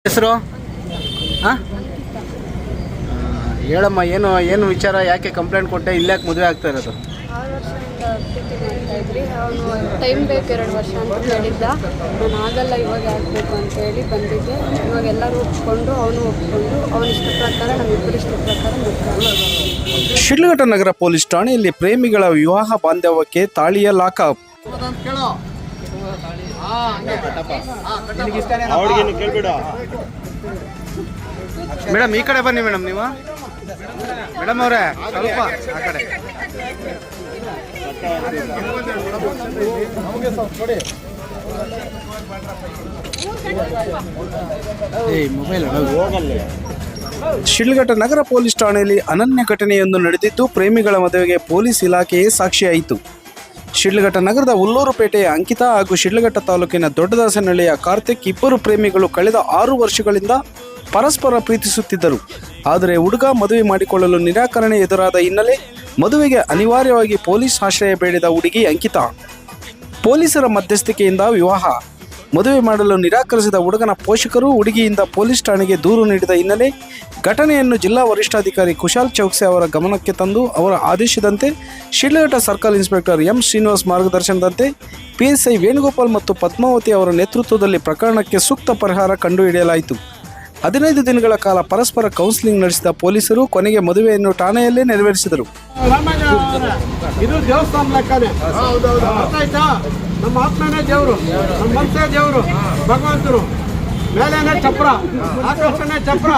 ಹೆಸರು ಹಾಂ ಹೇಳಮ್ಮ, ಏನು ವಿಚಾರ? ಯಾಕೆ ಕಂಪ್ಲೇಂಟ್ ಕೊಟ್ಟೆ? ಇಲ್ಲಾಕೆ ಮದುವೆ ಆಗ್ತಾ ಇರೋದು? 6 ವರ್ಷದಿಂದ ಪ್ರೀತಿ ಮಾಡ್ತಾ ಇದ್ವಿ. ಅವನು ಟೈಮ್ ಬೇಕು 2 ವರ್ಷ ಅಂತ ಹೇಳಿದ್ದ. ನಾನು ಆಗಲ್ಲ, ಇವಾಗ ಆಗಬೇಕು ಅಂತೇಳಿ ಬಂದಿದ್ದೆ. ಇವಾಗ ಎಲ್ಲರೂ ಒಪ್ಕೊಂಡು, ಅವನು ಒಪ್ಕೊಂಡು, ಅವನ ಇಷ್ಟ ಪ್ರಕಾರ, ನಮ್ಮಿಬ್ಬರು ಇಷ್ಟ ಪ್ರಕಾರ ಮಾಡ್ತಾರೆ. ಶಿಡ್ಲಘಟ್ಟ ನಗರ ಪೊಲೀಸ್ ಠಾಣೆಯಲ್ಲಿ ಪ್ರೇಮಿಗಳ ವಿವಾಹ ಬಾಂಧವ್ಯಕ್ಕೆ ತಾಳಿಯ ಲಾಕಪ್. ಮೇಡಮ್ ಈ ಕಡೆ ಬನ್ನಿ ಮೇಡಮ್. ನೀವು ಮೇಡಮ್ ಅವರೇ ಸ್ವಲ್ಪ ಆ ಕಡೆ. ಶಿಡ್ಲಘಟ್ಟ ನಗರ ಪೊಲೀಸ್ ಠಾಣೆಯಲ್ಲಿ ಅನನ್ಯ ಘಟನೆಯೊಂದು ನಡೆದಿದ್ದು ಪ್ರೇಮಿಗಳ ಮದುವೆಗೆ ಪೊಲೀಸ್ ಇಲಾಖೆಯೇ ಸಾಕ್ಷಿಯಾಯಿತು. ಶಿಡ್ಲಘಟ್ಟ ನಗರದ ಹುಲ್ಲೂರುಪೇಟೆಯ ಅಂಕಿತಾ ಹಾಗೂ ಶಿಡ್ಲಘಟ್ಟ ತಾಲೂಕಿನ ದೊಡ್ಡದಾಸನಹಳ್ಳಿಯ ಕಾರ್ತಿಕ್ ಇಬ್ಬರು ಪ್ರೇಮಿಗಳು ಕಳೆದ 6 ವರ್ಷಗಳಿಂದ ಪರಸ್ಪರ ಪ್ರೀತಿಸುತ್ತಿದ್ದರು. ಆದರೆ ಹುಡುಗ ಮದುವೆ ಮಾಡಿಕೊಳ್ಳಲು ನಿರಾಕರಣೆ ಎದುರಾದ ಹಿನ್ನೆಲೆ ಮದುವೆಗೆ ಅನಿವಾರ್ಯವಾಗಿ ಪೊಲೀಸ್ ಆಶ್ರಯ ಬೇಡಿದ ಹುಡುಗಿ ಅಂಕಿತಾ. ಪೊಲೀಸರ ಮಧ್ಯಸ್ಥಿಕೆಯಿಂದ ವಿವಾಹ ಮದುವೆ ಮಾಡಲು ನಿರಾಕರಿಸಿದ ಹುಡುಗನ ಪೋಷಕರು ಹುಡುಗಿಯಿಂದ ಪೊಲೀಸ್ ಠಾಣೆಗೆ ದೂರು ನೀಡಿದ ಹಿನ್ನೆಲೆ ಘಟನೆಯನ್ನು ಜಿಲ್ಲಾ ವರಿಷ್ಠಾಧಿಕಾರಿ ಕುಶಾಲ್ ಚೌಕ್ಸೆ ಅವರ ಗಮನಕ್ಕೆ ತಂದು ಅವರ ಆದೇಶದಂತೆ Shidlaghatta circle inspector M Srinivas ಮಾರ್ಗದರ್ಶನದಂತೆ PSI ವೇಣುಗೋಪಾಲ್ ಮತ್ತು ಪದ್ಮಾವತಿ ಅವರ ನೇತೃತ್ವದಲ್ಲಿ ಪ್ರಕರಣಕ್ಕೆ ಸೂಕ್ತ ಪರಿಹಾರ ಕಂಡುಹಿಡಿಯಲಾಯಿತು. 15 ದಿನಗಳ ಕಾಲ ಪರಸ್ಪರ ಕೌನ್ಸಿಲಿಂಗ್ ನಡೆಸಿದ ಪೊಲೀಸರು ಕೊನೆಗೆ ಮದುವೆಯನ್ನು ಠಾಣೆಯಲ್ಲೇ ನೆರವೇರಿಸಿದರು. ಇದು ದೇವಸ್ಥಾನ ಲೆಕ್ಕನೇ. ನಮ್ಮ ಆತ್ಮನೇ ದೇವರು, ನಮ್ಮ ಮನಸ್ಸೇ ದೇವರು, ಭಗವಂತರು ಮೇಲೇನೆ ಚಪ್ರ, ಆಕಾಶನೇ ಚಪ್ರ.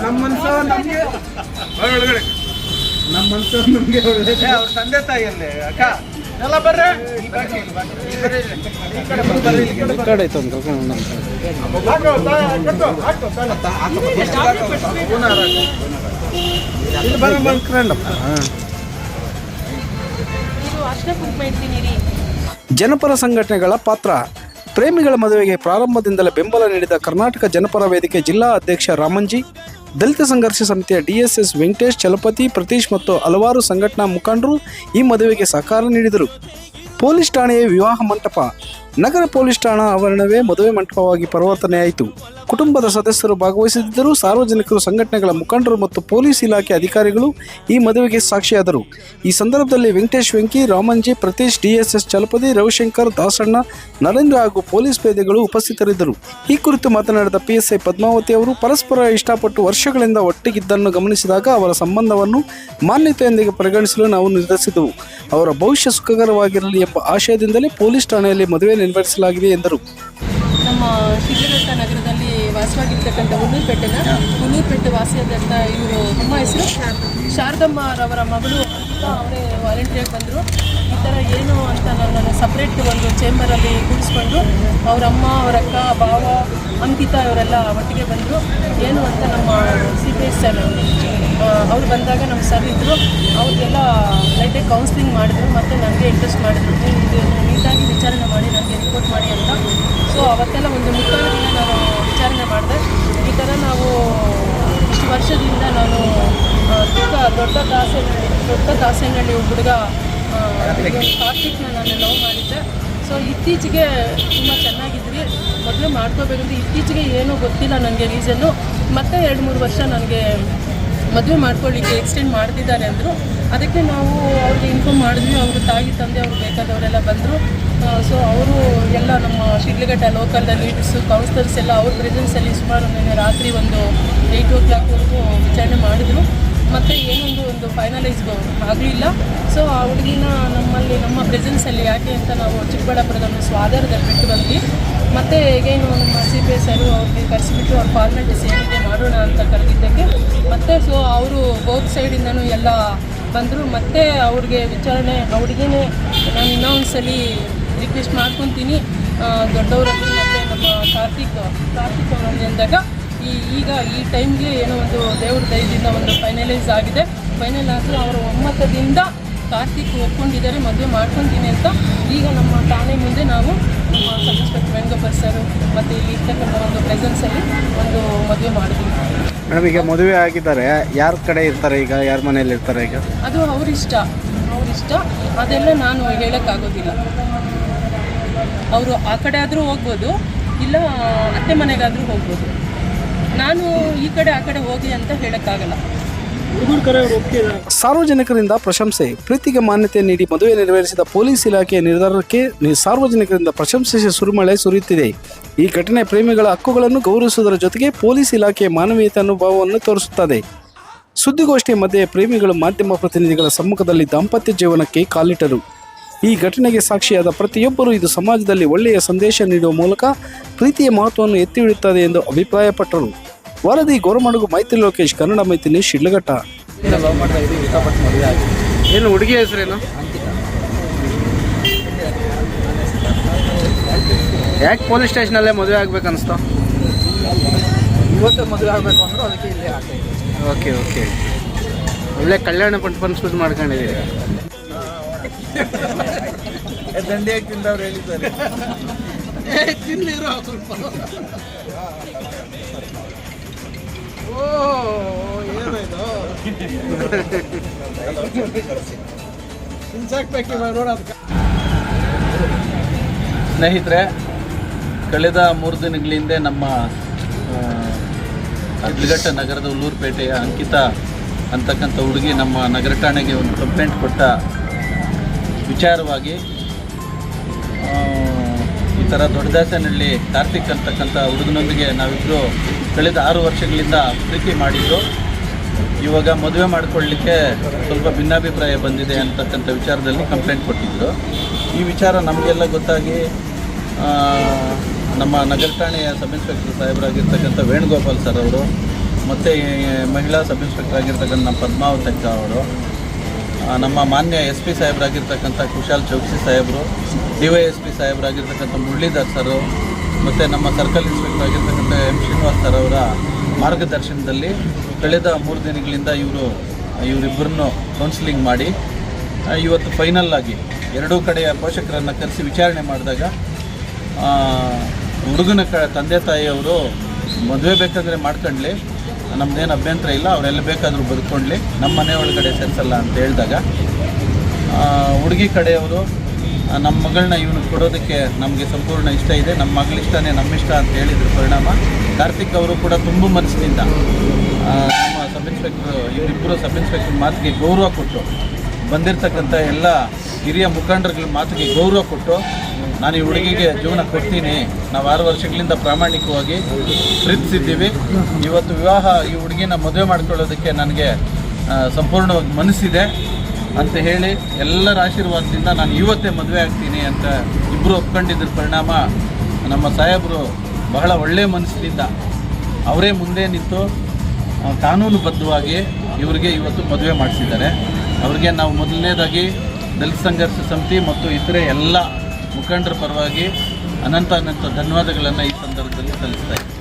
ನಮ್ಮ ಮನಸ್ಸು ನಮಗೆ, ನಮ್ಮ ಮನಸ್ಸು ನಮಗೆ ಅವ್ರ ತಂದೆ ತಾಯಿಯಲ್ಲೇ ಅಕ್ಕ ಎಲ್ಲ ಬರ್ರೆ ಜನಪರ ಸಂಘಟನೆಗಳ ಪಾತ್ರ. ಪ್ರೇಮಿಗಳ ಮದುವೆಗೆ ಪ್ರಾರಂಭದಿಂದಲೇ ಬೆಂಬಲ ನೀಡಿದ ಕರ್ನಾಟಕ ಜನಪರ ವೇದಿಕೆ ಜಿಲ್ಲಾ ಅಧ್ಯಕ್ಷ ರಾಮಂಜಿ, ದಲಿತ ಸಂಘರ್ಷ ಸಮಿತಿಯ DSS ವೆಂಕಟೇಶ್, ಚಲಪತಿ, ಪ್ರತೀಶ್ ಮತ್ತು ಹಲವಾರು ಸಂಘಟನಾ ಮುಖಂಡರು ಈ ಮದುವೆಗೆ ಸಹಕಾರ ನೀಡಿದರು. ಪೊಲೀಸ್ ಠಾಣೆಯ ವಿವಾಹ ಮಂಟಪ. ನಗರ ಪೊಲೀಸ್ ಠಾಣಾ ಆವರಣವೇ ಮದುವೆ ಮಂಟಪವಾಗಿ ಪರಿವರ್ತನೆಯಾಯಿತು. ಕುಟುಂಬದ ಸದಸ್ಯರು ಭಾಗವಹಿಸಿದ್ದರು. ಸಾರ್ವಜನಿಕರು, ಸಂಘಟನೆಗಳ ಮುಖಂಡರು ಮತ್ತು ಪೊಲೀಸ್ ಇಲಾಖೆ ಅಧಿಕಾರಿಗಳು ಈ ಮದುವೆಗೆ ಸಾಕ್ಷಿಯಾದರು. ಈ ಸಂದರ್ಭದಲ್ಲಿ ವೆಂಕಟೇಶ್, ವೆಂಕಿ, ರಾಮಂಜಿ, ಪ್ರತೀಶ್, DSS ಚಲಪತಿ, ರವಿಶಂಕರ್, ದಾಸಣ್ಣ, ನರೇಂದ್ರ ಹಾಗೂ ಪೊಲೀಸ್ ಪೇದೆಗಳು ಉಪಸ್ಥಿತರಿದ್ದರು. ಈ ಕುರಿತು ಮಾತನಾಡಿದ PSI ಪದ್ಮಾವತಿ ಅವರು, ಪರಸ್ಪರ ಇಷ್ಟಪಟ್ಟು ವರ್ಷಗಳಿಂದ ಒಟ್ಟಿಗಿದ್ದನ್ನು ಗಮನಿಸಿದಾಗ ಅವರ ಸಂಬಂಧವನ್ನು ಮಾನ್ಯತೆಯೊಂದಿಗೆ ಪರಿಗಣಿಸಲು ನಾವು ನಿರ್ಧರಿಸಿದೆವು. ಅವರ ಭವಿಷ್ಯ ಸುಖಕರವಾಗಿರಲಿ ಎಂಬ ಆಶಯದಿಂದಲೇ ಪೊಲೀಸ್ ಠಾಣೆಯಲ್ಲಿ ಮದುವೆ ನಿರ್ವಹಿಸಲಾಗಿದೆ ಎಂದರು. ನಮ್ಮ ಶಿಡ್ಲಘಟ್ಟ ನಗರದಲ್ಲಿ ವಾಸವಾಗಿರ್ತಕ್ಕಂಥ ಹುಲ್ಲೂರುಪೇಟೆ ವಾಸಿಯಾದಂಥ ಇವರು, ನಮ್ಮ ಹೆಸರು ಶಾರದಮ್ಮರವರ ಮಗಳು ಅಂಕಿತಾ ಅವರೇ ವಾಲಂಟಿಯರ್ ಬಂದರು. ಈ ಥರ ಏನು ಅಂತ ನನ್ನನ್ನು ಸಪ್ರೇಟ್ ಒಂದು ಚೇಂಬರಲ್ಲಿ ಕೂಡಿಸ್ಕೊಂಡು ಅವರಮ್ಮ, ಅವರಕ್ಕ, ಭಾವ, ಅಂಕಿತಾ ಇವರೆಲ್ಲ ಒಟ್ಟಿಗೆ ಬಂದರು. ಏನು ಅಂತ ನಮ್ಮ CPS ಸರ್ ಅವ್ರು ಬಂದಾಗ ನಮ್ಮ ಸರ್ ಇದ್ದರು. ಅವ್ರಿಗೆಲ್ಲ ಲೈಟಾಗಿ ಕೌನ್ಸಿಲಿಂಗ್ ಮಾಡಿದ್ರು ಮತ್ತು ನನಗೆ ಇಂಟ್ರೆಸ್ಟ್ ಮಾಡಿದ್ರು. ಇದು ನೀಟಾಗಿ ವಿಚಾರಣೆ ಮಾಡಿ ನನಗೆ ರಿಪೋರ್ಟ್ ಮಾಡಿ ಅಂತ. ಸೊ ಅವತ್ತೆಲ್ಲ ಒಂದು ಮುಕ್ಕಾಲು ದಿನ ನಾನು ವಿಚಾರಣೆ ಮಾಡಿದೆ. ಈ ಥರ ನಾವು ಇಷ್ಟು ವರ್ಷದಿಂದ ನಾನು ದೊಡ್ಡ ದಾಸನಹಳ್ಳಿ ಹುಡುಗ ಕಾರ್ತಿಕ್ನ ನಾನು ಲವ್ ಮಾಡಿದ್ದೆ. ಸೊ ಇತ್ತೀಚೆಗೆ ತುಂಬ ಚೆನ್ನಾಗಿದ್ವಿ, ಮದುವೆ ಮಾಡ್ಕೋಬೇಕಂದ್ರೆ ಇತ್ತೀಚೆಗೆ ಏನೂ ಗೊತ್ತಿಲ್ಲ ನನಗೆ ರೀಸನ್ನು. ಮತ್ತೆ 2-3 ವರ್ಷ ನನಗೆ ಮದುವೆ ಮಾಡ್ಕೊಳ್ಳಿಕ್ಕೆ ಎಕ್ಸ್ಟೆಂಡ್ ಮಾಡ್ತಿದ್ದಾರೆ ಅಂದರು. ಅದಕ್ಕೆ ನಾವು ಅವ್ರಿಗೆ ಇನ್ಫಾರ್ಮ್ ಮಾಡಿದ್ವಿ. ಅವರು ತಾಯಿ ತಂದೆ ಅವ್ರು ಬೇಕಾದವರೆಲ್ಲ ಬಂದರು. ಸೊ ಅವರು ಎಲ್ಲ ನಮ್ಮ ಶಿಡ್ಲಘಟ್ಟ ಲೋಕಲ್ ಲೀಡರ್ಸು, ಕೌನ್ಸಿಲರ್ಸ್ ಎಲ್ಲ ಅವ್ರ ಪ್ರೆಸೆನ್ಸಲ್ಲಿ ಸುಮಾರು ರಾತ್ರಿ ಒಂದು 8 o'clockವರೆಗೂ ವಿಚಾರಣೆ ಮಾಡಿದರು. ಮತ್ತು ಏನೊಂದು ಫೈನಲೈಸ್ ಆಗಲಿಲ್ಲ. ಸೊ ಆ ಹುಡುಗಿನ ನಮ್ಮ ಪ್ರೆಸೆನ್ಸಲ್ಲಿ ಯಾಕೆ ಅಂತ ನಾವು ಚಿಕ್ಕಬಳ್ಳಾಪುರದ ಸ್ವಾಧಾರದಲ್ಲಿ ಬಿಟ್ಟು ಬಂದ್ವಿ. ಮತ್ತು ಹೇಗೇನು ನಮ್ಮ CPS ಸರು ಅವ್ರಿಗೆ ಕರೆಸಿಬಿಟ್ಟು ಅವ್ರ ಫಾರ್ಮಾಲಿಟೀಸ್ ಏನಿದೆ ಮಾಡೋಣ ಅಂತ ಕರೆದಿದ್ದಕ್ಕೆ ಮತ್ತು ಸೊ ಅವರು ಬೋತ್ ಸೈಡಿಂದನೂ ಎಲ್ಲ ಬಂದರು. ಮತ್ತು ಅವ್ರಿಗೆ ವಿಚಾರಣೆ ಹುಡುಗಿನೇ ನಾನು ಇನ್ನೊಂದು ಸಲ ರಿಕ್ವೆಸ್ಟ್ ಮಾಡ್ಕೊತೀನಿ ದೊಡ್ಡವರಲ್ಲಿ ಮತ್ತು ನಮ್ಮ ಕಾರ್ತಿಕ್ ಅವರಲ್ಲಿ ಅಂದಾಗ ಈಗ ಈ ಟೈಮ್ಗೆ ಏನೋ ಒಂದು ದೇವ್ರ ದಯದಿಂದ ಒಂದು ಫೈನಲೈಸ್ ಆಗಿದೆ. ಫೈನಲ್ ಆದರೆ ಅವರ ಒಮ್ಮತದಿಂದ ಕಾರ್ತಿಕ್ ಒಪ್ಕೊಂಡಿದ್ದಾರೆ, ಮದುವೆ ಮಾಡ್ಕೊತೀನಿ ಅಂತ. ಈಗ ನಮ್ಮ ಠಾಣೆ ಮುಂದೆ ನಾವು ನಮ್ಮ ಸಬ್ ಇನ್ಸ್ಪೆಕ್ಟರ್ ವೇಣುಗೋಪಾಲ್ ಸರ್ ಮತ್ತು ಇಲ್ಲಿ ಇರ್ತಕ್ಕಂಥ ಒಂದು ಪ್ರೆಸೆನ್ಸಲ್ಲಿ ಒಂದು ಮದುವೆ ಮಾಡಿದ್ವಿ. ಮೇಡಮ್, ಈಗ ಮದುವೆ ಆಗಿದ್ದಾರೆ, ಯಾರ ಕಡೆ ಇರ್ತಾರೆ ಈಗ, ಯಾರ ಮನೇಲಿ ಇರ್ತಾರೆ ಈಗ? ಅದು ಅವರಿಷ್ಟ, ಅದೆಲ್ಲ ನಾನು ಹೇಳೋಕ್ಕಾಗೋದಿಲ್ಲ. ಅವರು ಆ ಕಡೆ ಆದರೂ ಹೋಗ್ಬೋದು, ಇಲ್ಲ ಅತ್ತೆ ಮನೆಗಾದರೂ ಹೋಗ್ಬೋದು. ನಾನು ಈ ಕಡೆ ಆ ಕಡೆ ಹೋಗಿ ಅಂತ ಹೇಳೋಕ್ಕಾಗಲ್ಲ. ಸಾರ್ವಜನಿಕರಿಂದ ಪ್ರಶಂಸೆ, ಪ್ರೀತಿಗೆ ಮಾನ್ಯತೆ ನೀಡಿ ಮದುವೆ ನೆರವೇರಿಸಿದ ಪೊಲೀಸ್ ಇಲಾಖೆಯ ನಿರ್ಧಾರಕ್ಕೆ ಸಾರ್ವಜನಿಕರಿಂದ ಪ್ರಶಂಸೆ ಸುರಿಮಳೆ ಸುರಿಯುತ್ತಿದೆ. ಈ ಘಟನೆ ಪ್ರೇಮಿಗಳ ಹಕ್ಕುಗಳನ್ನು ಗೌರವಿಸುವುದರ ಜೊತೆಗೆ ಪೊಲೀಸ್ ಇಲಾಖೆಯ ಮಾನವೀಯತೆ ಅನುಭವವನ್ನು ತೋರಿಸುತ್ತದೆ. ಸುದ್ದಿಗೋಷ್ಠಿಯ ಮಧ್ಯೆ ಪ್ರೇಮಿಗಳು ಮಾಧ್ಯಮ ಪ್ರತಿನಿಧಿಗಳ ಸಮ್ಮುಖದಲ್ಲಿ ದಾಂಪತ್ಯ ಜೀವನಕ್ಕೆ ಕಾಲಿಟ್ಟರು. ಈ ಘಟನೆಗೆ ಸಾಕ್ಷಿಯಾದ ಪ್ರತಿಯೊಬ್ಬರೂ ಇದು ಸಮಾಜದಲ್ಲಿ ಒಳ್ಳೆಯ ಸಂದೇಶ ನೀಡುವ ಮೂಲಕ ಪ್ರೀತಿಯ ಮಹತ್ವವನ್ನು ಎತ್ತಿ ಹಿಡಿಯುತ್ತದೆ ಎಂದು ಅಭಿಪ್ರಾಯಪಟ್ಟರು. ವರದಿ ಗೋರಮಡುಗು ಮೈತ್ರಿ ಲೋಕೇಶ್, ಕನ್ನಡ ಮೈತ್ರಿ ನ್ಯೂಸ್, ಶಿಡ್ಲಘಟ್ಟ. ಏನು ಹುಡುಗಿ ಹೆಸರೇನು? ಯಾಕೆ ಪೊಲೀಸ್ ಸ್ಟೇಷನಲ್ಲೇ ಮದುವೆ ಆಗ್ಬೇಕು ಅನಿಸ್ತು? ಇವತ್ತು ಮದುವೆ ಆಗಬೇಕು ಅಂದ್ರೆ ಅದಕ್ಕೆ ಇಲ್ಲೇ ಆಗ್ತದೆ. ಓಕೆ ಓಕೆ, ಒಳ್ಳೆ ಕಲ್ಯಾಣ ಪಂಚ ಶೂಟ್ ಮಾಡ್ಕೊಂಡಿದ್ದೀರಿ. ದಂಡಿಯಾಗಿ ತಿಂದವ್ರು ಹೇಳಿದ್ದಾರೆ. ಸ್ನೇಹಿತರೆ, ಕಳೆದ 3 ದಿನಗಳ ಹಿಂದೆ ನಮ್ಮ ಶಿಡ್ಲಘಟ್ಟ ನಗರದ ಉಲ್ಲೂರುಪೇಟೆಯ ಅಂಕಿತಾ ಅಂತಕ್ಕಂಥ ಹುಡುಗಿ ನಮ್ಮ ನಗರ ಠಾಣೆಗೆ ಒಂದು ಕಂಪ್ಲೇಂಟ್ ಕೊಟ್ಟ ವಿಚಾರವಾಗಿ ಈ ಥರ ದೊಡ್ಡದಾಸನಹಳ್ಳಿ ಕಾರ್ತಿಕ್ ಅಂತಕ್ಕಂಥ ಹುಡುಗನೊಂದಿಗೆ ನಾವಿಬ್ಬರು ಕಳೆದ 6 ವರ್ಷಗಳಿಂದ ಪ್ರೀತಿ ಮಾಡಿದ್ದು. ಇವಾಗ ಮದುವೆ ಮಾಡಿಕೊಳ್ಳಲಿಕ್ಕೆ ಸ್ವಲ್ಪ ಭಿನ್ನಾಭಿಪ್ರಾಯ ಬಂದಿದೆ ಅಂತಕ್ಕಂಥ ವಿಚಾರದಲ್ಲಿ ಕಂಪ್ಲೇಂಟ್ ಕೊಟ್ಟಿದ್ದರು. ಈ ವಿಚಾರ ನಮಗೆಲ್ಲ ಗೊತ್ತಾಗಿ ನಮ್ಮ ನಗರ ಠಾಣೆಯ ಸಬ್ ಇನ್ಸ್ಪೆಕ್ಟರ್ ಸಾಹೇಬರಾಗಿರ್ತಕ್ಕಂಥ ವೇಣುಗೋಪಾಲ್ ಸರ್ ಅವರು ಮತ್ತು ಮಹಿಳಾ ಸಬ್ ಇನ್ಸ್ಪೆಕ್ಟರ್ ಆಗಿರ್ತಕ್ಕಂಥ ನಮ್ಮ ಪದ್ಮಾವತಿ ಅಕ್ಕ ಅವರು, ನಮ್ಮ ಮಾನ್ಯ SP ಸಾಹೇಬರಾಗಿರ್ತಕ್ಕಂಥ ಕುಶಾಲ್ ಚೌಕ್ಸಿ ಸಾಹೇಬರು, DYSP ಸಾಹೇಬರಾಗಿರ್ತಕ್ಕಂಥ ಮುರಳೀಧರ್ ಸರು ಮತ್ತು ನಮ್ಮ ಸರ್ಕಲ್ ಇನ್ಸ್ಪೆಕ್ಟರ್ ಆಗಿರ್ತಕ್ಕಂಥ M ಶ್ರೀನಿವಾಸ್ ಸರ್ ಅವರ ಮಾರ್ಗದರ್ಶನದಲ್ಲಿ ಕಳೆದ 3 ದಿನಗಳಿಂದ ಇವರಿಬ್ಬರನ್ನು ಕೌನ್ಸಿಲಿಂಗ್ ಮಾಡಿ ಇವತ್ತು ಫೈನಲ್ ಆಗಿ ಎರಡೂ ಕಡೆಯ ಪೋಷಕರನ್ನು ಕರೆಸಿ ವಿಚಾರಣೆ ಮಾಡಿದಾಗ ಹುಡುಗನ ತಂದೆ ತಾಯಿಯವರು ಮದುವೆ ಬೇಕಂದರೆ ಮಾಡ್ಕೊಳ್ಳಿ, ನಮ್ಮದೇನು ಅಭ್ಯಂತರ ಇಲ್ಲ, ಅವರೆಲ್ಲ ಬೇಕಾದರೂ ಬದುಕೊಳ್ಳಿ, ನಮ್ಮ ಮನೆ ಒಳಗಡೆ ಸೇರಿಸಲ್ಲ ಅಂತ ಹೇಳಿದಾಗ ಹುಡುಗಿ ಕಡೆಯವರು ನಮ್ಮ ಮಗಳನ್ನ ಇವನು ಕೊಡೋದಕ್ಕೆ ನಮಗೆ ಸಂಪೂರ್ಣ ಇಷ್ಟ ಇದೆ, ನಮ್ಮ ಮಗಳ ಇಷ್ಟನೇ ನಮ್ಮಿಷ್ಟ ಅಂತ ಹೇಳಿದ್ರ ಪರಿಣಾಮ ಕಾರ್ತಿಕ್ ಅವರು ಕೂಡ ತುಂಬ ಮನಸ್ಸಿನಿಂದ ನಮ್ಮ ಸಬ್ ಇನ್ಸ್ಪೆಕ್ಟ್ರು ಇವರಿಬ್ಬರು ಸಬ್ ಇನ್ಸ್ಪೆಕ್ಟರ್ ಮಾತಿಗೆ ಗೌರವ ಕೊಟ್ಟು, ಬಂದಿರತಕ್ಕಂಥ ಎಲ್ಲ ಹಿರಿಯ ಮುಖಂಡರುಗಳ ಮಾತಿಗೆ ಗೌರವ ಕೊಟ್ಟು, ನಾನು ಈ ಹುಡುಗಿಗೆ ಜೀವನ ಕೊಡ್ತೀನಿ, ನಾವು 6 ವರ್ಷಗಳಿಂದ ಪ್ರಾಮಾಣಿಕವಾಗಿ ಪ್ರೀತಿಸಿದ್ದೀವಿ, ಇವತ್ತು ವಿವಾಹ ಈ ಹುಡುಗಿನ ಮದುವೆ ಮಾಡ್ಕೊಳ್ಳೋದಕ್ಕೆ ನನಗೆ ಸಂಪೂರ್ಣವಾಗಿ ಮನಸ್ಸಿದೆ ಅಂತ ಹೇಳಿ ಎಲ್ಲರ ಆಶೀರ್ವಾದದಿಂದ ನಾನು ಇವತ್ತೇ ಮದುವೆ ಆಗ್ತೀನಿ ಅಂತ ಇಬ್ಬರು ಒಪ್ಕೊಂಡಿದ್ದ ಪರಿಣಾಮ ನಮ್ಮ ಸಾಹೇಬರು ಬಹಳ ಒಳ್ಳೆಯ ಮನಸ್ಸಿನಿಂದ ಅವರೇ ಮುಂದೆ ನಿಂತು ಕಾನೂನುಬದ್ಧವಾಗಿ ಇವರಿಗೆ ಇವತ್ತು ಮದುವೆ ಮಾಡಿಸಿದ್ದಾರೆ. ಅವರಿಗೆ ನಾವು ಮೊದಲನೇದಾಗಿ ದಲಿತ ಸಂಘರ್ಷ ಸಮಿತಿ ಮತ್ತು ಇತರೆ ಎಲ್ಲ ಮುಖಂಡರ ಪರವಾಗಿ ಅನಂತ ಧನ್ಯವಾದಗಳನ್ನು ಈ ಸಂದರ್ಭದಲ್ಲಿ ಸಲ್ಲಿಸ್ತಾ ಇದ್ದೀನಿ.